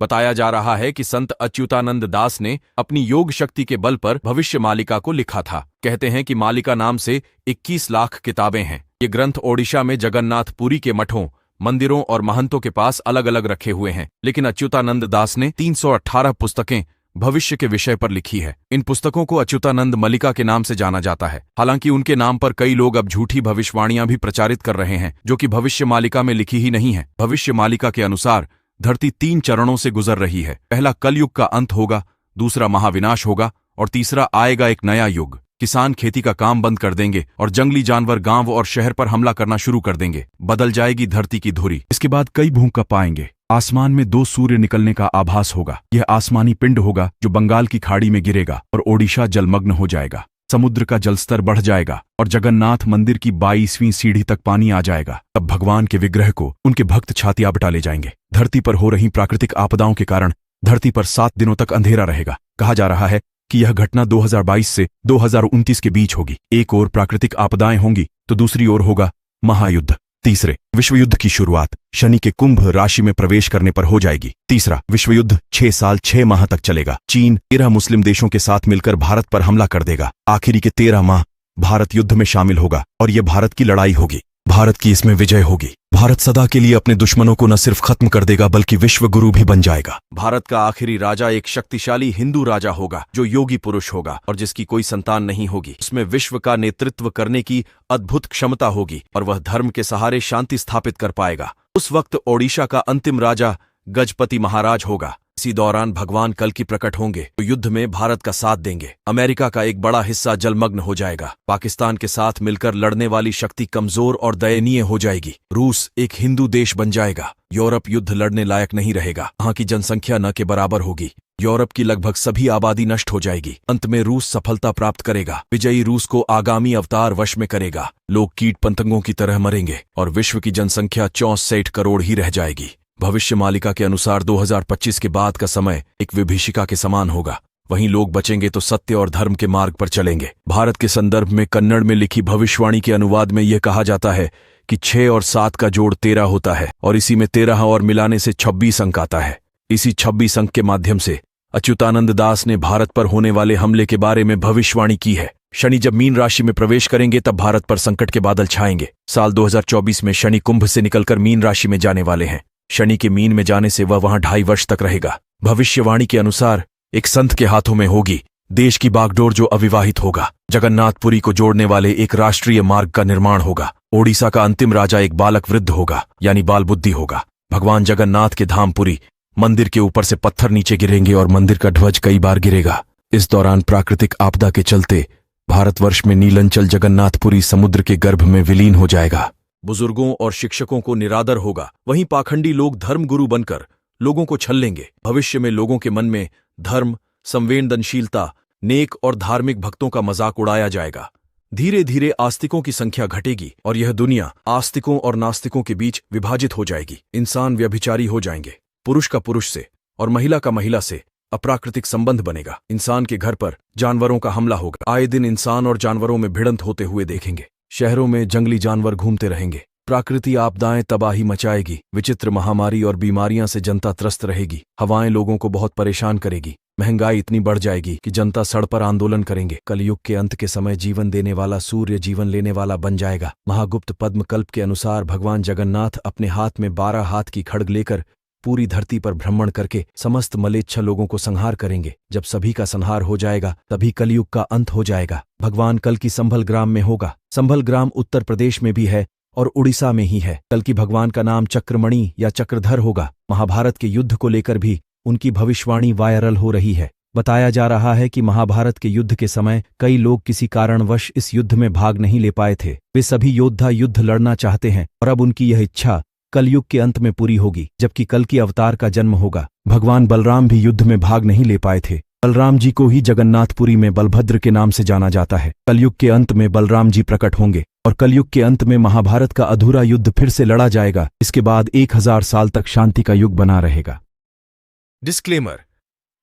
बताया जा रहा है कि संत अच्युतानंद दास ने अपनी योग शक्ति के बल पर भविष्य मालिका को लिखा था। कहते हैं कि मालिका नाम से 21 लाख किताबें हैं। ये ग्रंथ ओडिशा में जगन्नाथपुरी के मठों, मंदिरों और महंतों के पास अलग अलग रखे हुए हैं, लेकिन अच्युतानंद दास ने 318 पुस्तकें भविष्य के विषय पर लिखी है। इन पुस्तकों को अच्युतानंद मल्लिका के नाम से जाना जाता है। हालांकि उनके नाम पर कई लोग अब झूठी भविष्यवाणियां भी प्रचारित कर रहे हैं, जो कि भविष्य मालिका में लिखी ही नहीं है। भविष्य मालिका के अनुसार धरती 3 चरणों से गुजर रही है। पहला कलयुग का अंत होगा, दूसरा महाविनाश होगा और तीसरा आएगा एक नया युग। किसान खेती का काम बंद कर देंगे और जंगली जानवर गांव और शहर पर हमला करना शुरू कर देंगे। बदल जाएगी धरती की धुरी। इसके बाद कई भूकंप आएंगे। आसमान में 2 सूर्य निकलने का आभास होगा। यह आसमानी पिंड होगा जो बंगाल की खाड़ी में गिरेगा और ओडिशा जलमग्न हो जाएगा। समुद्र का जलस्तर बढ़ जाएगा और जगन्नाथ मंदिर की 22वीं सीढ़ी तक पानी आ जाएगा। तब भगवान के विग्रह को उनके भक्त छाती बटा ले जाएंगे। धरती पर हो रही प्राकृतिक आपदाओं के कारण धरती पर 7 दिनों तक अंधेरा रहेगा। कहा जा रहा है कि यह घटना 2022 से 2029 के बीच होगी। एक ओर प्राकृतिक आपदाएं होंगी तो दूसरी ओर होगा महायुद्ध। तीसरे विश्व युद्ध की शुरुआत शनि के कुंभ राशि में प्रवेश करने पर हो जाएगी। तीसरा विश्व युद्ध 6 साल 6 माह तक चलेगा। चीन 13 मुस्लिम देशों के साथ मिलकर भारत पर हमला कर देगा। आखिरी के 13 माह भारत युद्ध में शामिल होगा और यह भारत की लड़ाई होगी। भारत की इसमें विजय होगी। भारत सदा के लिए अपने दुश्मनों को न सिर्फ खत्म कर देगा बल्कि विश्व गुरु भी बन जाएगा। भारत का आखिरी राजा एक शक्तिशाली हिंदू राजा होगा जो योगी पुरुष होगा और जिसकी कोई संतान नहीं होगी। उसमें विश्व का नेतृत्व करने की अद्भुत क्षमता होगी और वह धर्म के सहारे शांति स्थापित कर पाएगा। उस वक्त ओडिशा का अंतिम राजा गजपति महाराज होगा। इसी दौरान भगवान कल्कि प्रकट होंगे तो युद्ध में भारत का साथ देंगे। अमेरिका का एक बड़ा हिस्सा जलमग्न हो जाएगा। पाकिस्तान के साथ मिलकर लड़ने वाली शक्ति कमजोर और दयनीय हो जाएगी। रूस एक हिंदू देश बन जाएगा। यूरोप युद्ध लड़ने लायक नहीं रहेगा। वहां की जनसंख्या न के बराबर होगी। यूरोप की लगभग सभी आबादी नष्ट हो जाएगी। अंत में रूस सफलता प्राप्त करेगा। विजयी रूस को आगामी अवतार वश में करेगा। लोग कीट पतंगों की तरह मरेंगे और विश्व की जनसंख्या 64 करोड़ ही रह जाएगी। भविष्य मालिका के अनुसार 2025 के बाद का समय एक विभीषिका के समान होगा। वहीं लोग बचेंगे तो सत्य और धर्म के मार्ग पर चलेंगे। भारत के संदर्भ में कन्नड़ में लिखी भविष्यवाणी के अनुवाद में यह कहा जाता है कि 6 और 7 का जोड़ 13 होता है और इसी में 13 और मिलाने से 26 अंक आता है। इसी 26 अंक के माध्यम से अच्युतानंद दास ने भारत पर होने वाले हमले के बारे में भविष्यवाणी की है। शनि जब मीन राशि में प्रवेश करेंगे तब भारत पर संकट के बादल छाएंगे। साल 2024 में शनि कुंभ से निकलकर मीन राशि में जाने वाले हैं। शनि के मीन में जाने से वह वहां 2.5 वर्ष तक रहेगा। भविष्यवाणी के अनुसार एक संत के हाथों में होगी देश की बागडोर जो अविवाहित होगा। जगन्नाथपुरी को जोड़ने वाले एक राष्ट्रीय मार्ग का निर्माण होगा। ओडिशा का अंतिम राजा एक बालक वृद्ध होगा यानी बाल बुद्धि होगा। भगवान जगन्नाथ के धामपुरी मंदिर के ऊपर से पत्थर नीचे गिरेंगे और मंदिर का ध्वज कई बार गिरेगा। इस दौरान प्राकृतिक आपदा के चलते भारतवर्ष में नीलंचल जगन्नाथपुरी समुद्र के गर्भ में विलीन हो जाएगा। बुजुर्गों और शिक्षकों को निरादर होगा। वहीं पाखंडी लोग धर्मगुरु बनकर लोगों को छलेंगे। भविष्य में लोगों के मन में धर्म, संवेदनशीलता, नेक और धार्मिक भक्तों का मजाक उड़ाया जाएगा। धीरे धीरे आस्तिकों की संख्या घटेगी और यह दुनिया आस्तिकों और नास्तिकों के बीच विभाजित हो जाएगी। इंसान व्यभिचारी हो जाएंगे। पुरुष का पुरुष से और महिला का महिला से अप्राकृतिक संबंध बनेगा। इंसान के घर पर जानवरों का हमला होगा। आए दिन इंसान और जानवरों में भिड़ंत होते हुए देखेंगे। शहरों में जंगली जानवर घूमते रहेंगे। प्राकृतिक आपदाएं तबाही मचाएगी। विचित्र महामारी और बीमारियां से जनता त्रस्त रहेगी। हवाएं लोगों को बहुत परेशान करेगी। महंगाई इतनी बढ़ जाएगी कि जनता सड़क पर आंदोलन करेंगे। कलयुग के अंत के समय जीवन देने वाला सूर्य जीवन लेने वाला बन जाएगा। महागुप्त पद्मकल्प के अनुसार भगवान जगन्नाथ अपने हाथ में 12 हाथ की खड्ग लेकर पूरी धरती पर भ्रमण करके समस्त मलेच्छ लोगों को संहार करेंगे। जब सभी का संहार हो जाएगा तभी कलयुग का अंत हो जाएगा। भगवान कल्कि संभल ग्राम में होगा। संभल ग्राम उत्तर प्रदेश में भी है और उड़ीसा में ही है। कल्कि भगवान का नाम चक्रमणि या चक्रधर होगा। महाभारत के युद्ध को लेकर भी उनकी भविष्यवाणी वायरल हो रही है। बताया जा रहा है कि महाभारत के युद्ध के समय कई लोग किसी कारणवश इस युद्ध में भाग नहीं ले पाए थे। वे सभी योद्धा युद्ध लड़ना चाहते हैं और अब उनकी यह इच्छा कलयुग के अंत में पूरी होगी, जबकि कल्कि अवतार का जन्म होगा। भगवान बलराम भी युद्ध में भाग नहीं ले पाए थे। बलराम जी को ही जगन्नाथपुरी में बलभद्र के नाम से जाना जाता है। कलयुग के अंत में बलराम जी प्रकट होंगे और कलयुग के अंत में महाभारत का अधूरा युद्ध फिर से लड़ा जाएगा। इसके बाद 1000 साल तक शांति का युग बना रहेगा। डिस्क्लेमर: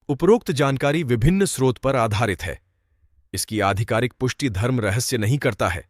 उपरोक्त जानकारी विभिन्न स्रोत पर आधारित है। इसकी आधिकारिक पुष्टि धर्म रहस्य नहीं करता है।